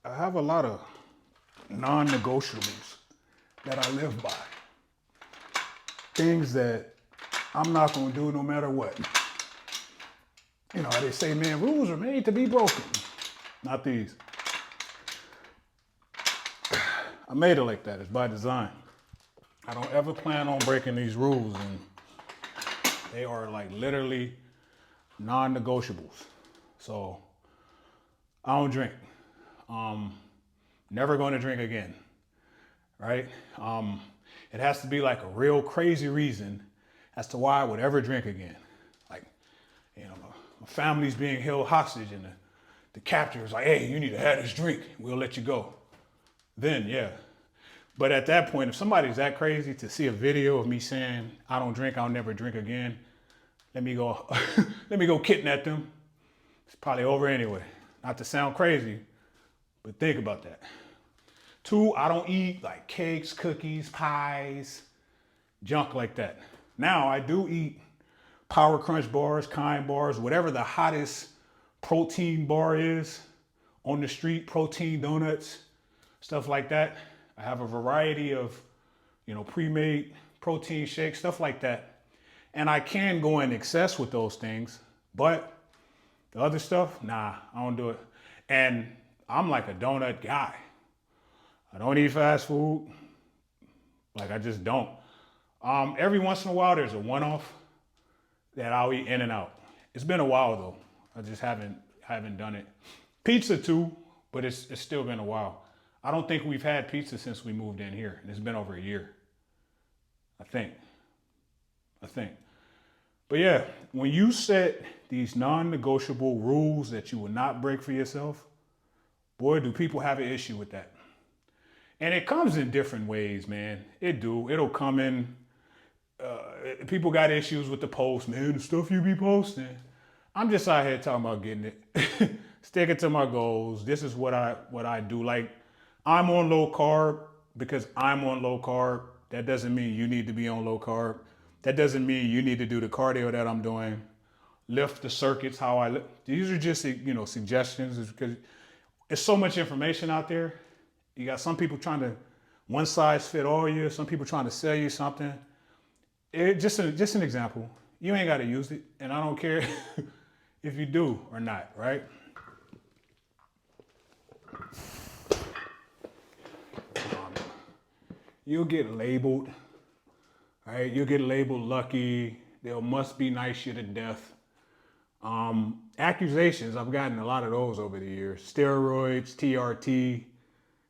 I have a lot of non-negotiables that I live by. Things that I'm not gonna do no matter what. You know how they say, man, rules are made to be broken. Not these. I made it like that. It's by design. I don't ever plan on breaking these rules, and they are like literally non-negotiables. So I don't drink. Never going to drink again, right? It has to be like a real crazy reason as to why I would ever drink again. Like, you know, my family's being held hostage, and the captor is like, hey, you need to have this drink. We'll let you go. Then, yeah. But at that point, if somebody's that crazy to see a video of me saying, I don't drink, I'll never drink again, let me go, let me go kidnap them. It's probably over anyway. Not to sound crazy, but think about that. 2, I don't eat like cakes, cookies, pies, junk like that. Now I do eat Power Crunch bars, Kind bars, whatever the hottest protein bar is on the street, protein donuts, stuff like that. I have a variety of, pre-made protein shakes, stuff like that. And I can go in excess with those things, but the other stuff, nah, I don't do it. And I'm like a donut guy. I don't eat fast food. Like, I just don't. Every once in a while, there's a one-off that I'll eat in and out. It's been a while though. I just haven't done it. Pizza too, but it's still been a while. I don't think we've had pizza since we moved in here, and it's been over a year. I think. But yeah, when you set these non-negotiable rules that you will not break for yourself, boy, do people have an issue with that. And it comes in different ways, man. It'll come in. People got issues with the post, man. The stuff you be posting. I'm just out here talking about getting it, sticking to my goals. This is what I do. Like, I'm on low carb because I'm on low carb. That doesn't mean you need to be on low carb. That doesn't mean you need to do the cardio that I'm doing. Lift the circuits how I lift. These are just suggestions because there's so much information out there. You got some people trying to one size fit all you. Some people trying to sell you something. Just an example. You ain't got to use it, and I don't care if you do or not, right? You'll get labeled, right? You'll get labeled lucky. They must be nice you to death. Accusations, I've gotten a lot of those over the years. Steroids, TRT,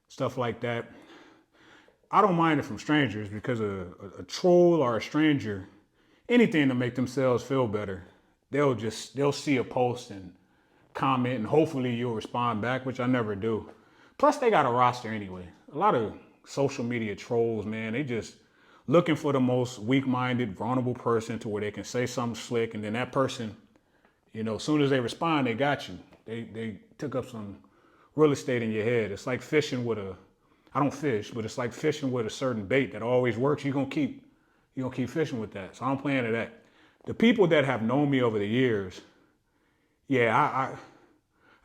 stuff like that. I don't mind it from strangers because a troll or a stranger, anything to make themselves feel better, they'll see a post and comment, and hopefully you'll respond back, which I never do. Plus, they got a roster anyway. A lot of social media trolls, man, they just looking for the most weak-minded, vulnerable person to where they can say something slick, and then that person, as soon as they respond, they got you. They took up some real estate in your head. It's like fishing with I don't fish, but it's like fishing with a certain bait that always works. You're gonna keep fishing with that. So I'm playing to that. The people that have known me over the years, yeah, I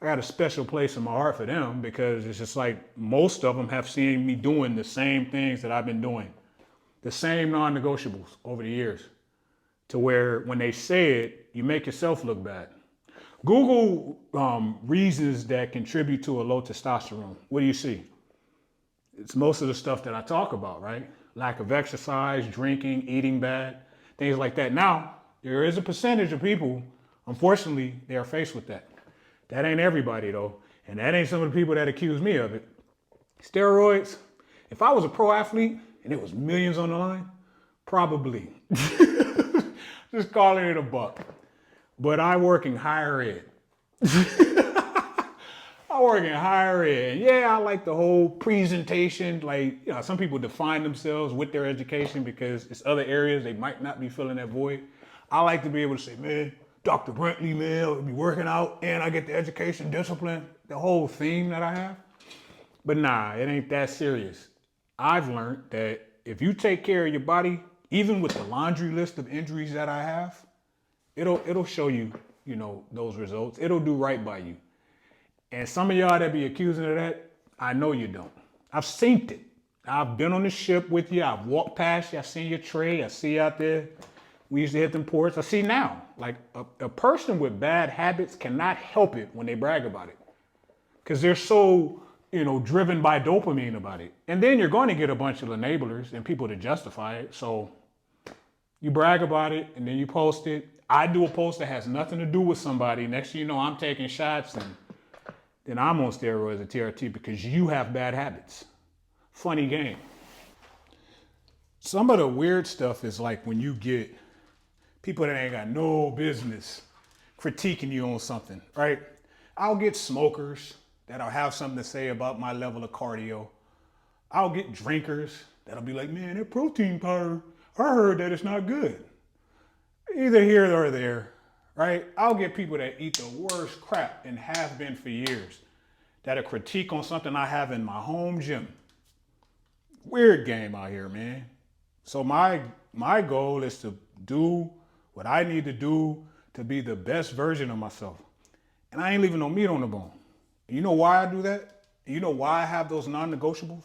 got a special place in my heart for them because it's just like most of them have seen me doing the same things that I've been doing, the same non-negotiables over the years, to where when they say it, you make yourself look bad. Google reasons that contribute to a low testosterone. What do you see? It's most of the stuff that I talk about, right? Lack of exercise, drinking, eating bad, things like that. Now, there is a percentage of people, unfortunately, they are faced with that. That ain't everybody though. And that ain't some of the people that accuse me of it. Steroids, if I was a pro athlete and it was millions on the line, probably. Just calling it a buck. But I work in higher ed. I work in higher ed. Yeah, I like the whole presentation. Like, some people define themselves with their education because it's other areas they might not be filling that void. I like to be able to say, man, Dr. Brentley, man, I'll be working out and I get the education, discipline, the whole theme that I have. But nah, it ain't that serious. I've learned that if you take care of your body, even with the laundry list of injuries that I have, it'll show you, those results. It'll do right by you. And some of y'all that be accusing of that, I know you don't. I've seen it. I've been on the ship with you. I've walked past you. I seen your tray. I see you out there. We used to hit them ports. I see now. Like a person with bad habits cannot help it when they brag about it. Because they're so, driven by dopamine about it. And then you're going to get a bunch of enablers and people to justify it. So you brag about it and then you post it. I do a post that has nothing to do with somebody. Next thing you know, I'm taking shots and then I'm on steroids at TRT because you have bad habits. Funny game. Some of the weird stuff is like when you get people that ain't got no business critiquing you on something, right? I'll get smokers that'll have something to say about my level of cardio. I'll get drinkers that'll be like, man, that protein powder, I heard that it's not good. Either here or there, right? I'll get people that eat the worst crap and have been for years that'll critique on something I have in my home gym. Weird game out here, man. So my goal is to do what I need to do to be the best version of myself. And I ain't leaving no meat on the bone. You know why I do that? You know why I have those non-negotiables?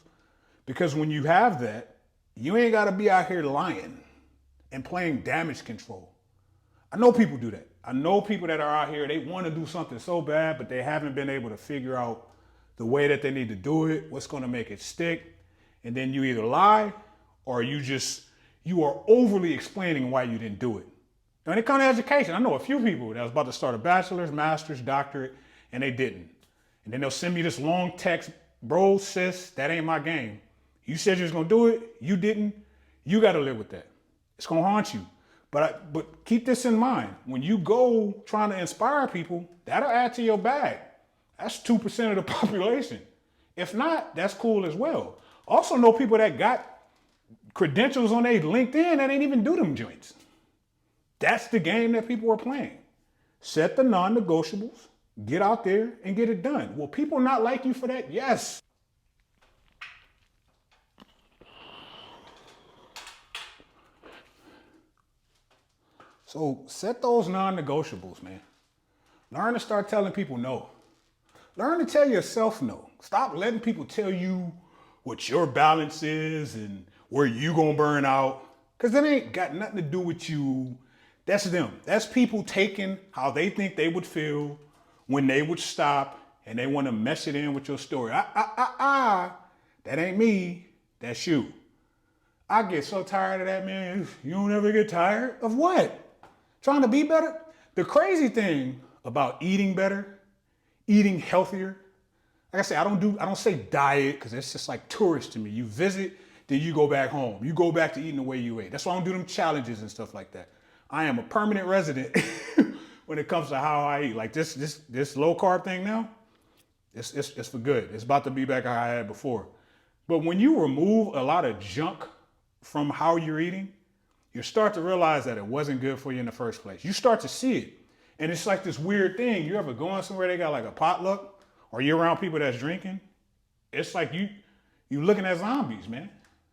Because when you have that, you ain't got to be out here lying and playing damage control. I know people do that. I know people that are out here, they want to do something so bad, but they haven't been able to figure out the way that they need to do it, what's going to make it stick. And then you either lie or you are overly explaining why you didn't do it. Now, when it comes to education, I know a few people that was about to start a bachelor's, master's, doctorate, and they didn't. And then they'll send me this long text, bro, sis, that ain't my game. You said you was gonna do it, you didn't, you gotta live with that. It's gonna haunt you. But keep this in mind. When you go trying to inspire people, that'll add to your bag. That's 2% of the population. If not, that's cool as well. Also know people that got credentials on their LinkedIn that ain't even do them joints. That's the game that people are playing. Set the non-negotiables, get out there and get it done. Will people not like you for that? Yes. So set those non-negotiables, man. Learn to start telling people no. Learn to tell yourself no. Stop letting people tell you what your balance is and where you gonna burn out. Cause that ain't got nothing to do with you. That's them. That's people taking how they think they would feel when they would stop and they want to mesh it in with your story. That ain't me. That's you. I get so tired of that, man. You don't ever get tired of what? Trying to be better? The crazy thing about eating better, eating healthier, like I say, I don't say diet because it's just like tourist to me. You visit, then you go back home. You go back to eating the way you ate. That's why I don't do them challenges and stuff like that. I am a permanent resident when it comes to how I eat. Like this low carb thing now, it's for good. It's about to be back how I had before. But when you remove a lot of junk from how you're eating, you start to realize that it wasn't good for you in the first place. You start to see it. And it's like this weird thing. You ever going somewhere they got like a potluck or you're around people that's drinking? It's like you looking at zombies, man.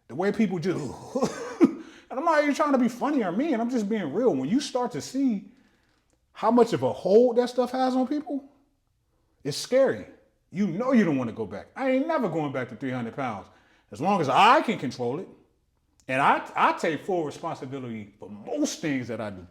The way people just, and I'm not even trying to be funny or mean. I'm just being real. When you start to see how much of a hold that stuff has on people, it's scary. You know you don't want to go back. I ain't never going back to 300 pounds. As long as I can control it. And I take full responsibility for most things that I do.